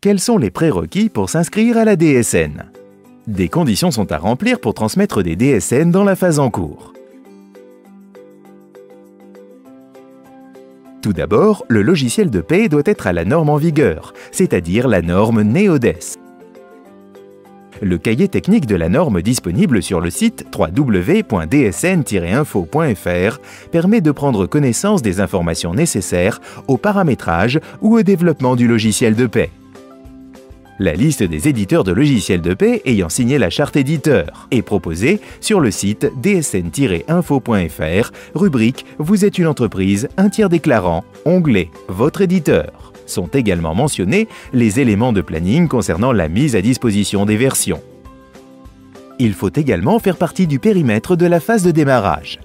Quels sont les prérequis pour s'inscrire à la DSN? Des conditions sont à remplir pour transmettre des DSN dans la phase en cours. Tout d'abord, le logiciel de paie doit être à la norme en vigueur, c'est-à-dire la norme NeoDES. Le cahier technique de la norme disponible sur le site www.dsn-info.fr permet de prendre connaissance des informations nécessaires au paramétrage ou au développement du logiciel de paie. La liste des éditeurs de logiciels de paie ayant signé la charte éditeur est proposée sur le site dsn-info.fr, rubrique « Vous êtes une entreprise, un tiers déclarant », onglet « Votre éditeur ». Sont également mentionnés les éléments de planning concernant la mise à disposition des versions. Il faut également faire partie du périmètre de la phase de démarrage.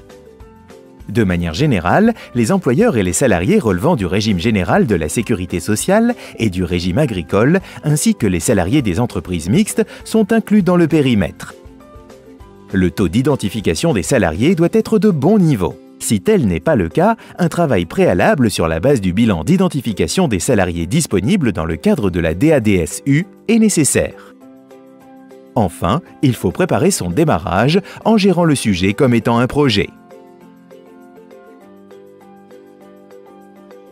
De manière générale, les employeurs et les salariés relevant du régime général de la sécurité sociale et du régime agricole, ainsi que les salariés des entreprises mixtes, sont inclus dans le périmètre. Le taux d'identification des salariés doit être de bon niveau. Si tel n'est pas le cas, un travail préalable sur la base du bilan d'identification des salariés disponibles dans le cadre de la DADSU est nécessaire. Enfin, il faut préparer son démarrage en gérant le sujet comme étant un projet.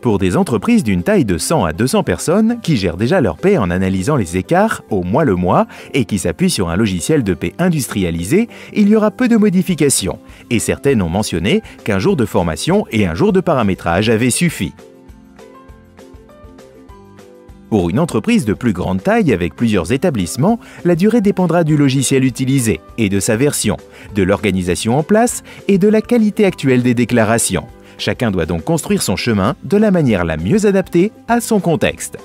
Pour des entreprises d'une taille de 100 à 200 personnes qui gèrent déjà leur paie en analysant les écarts au mois le mois et qui s'appuient sur un logiciel de paie industrialisé, il y aura peu de modifications et certaines ont mentionné qu'un jour de formation et un jour de paramétrage avaient suffi. Pour une entreprise de plus grande taille avec plusieurs établissements, la durée dépendra du logiciel utilisé et de sa version, de l'organisation en place et de la qualité actuelle des déclarations. Chacun doit donc construire son chemin de la manière la mieux adaptée à son contexte.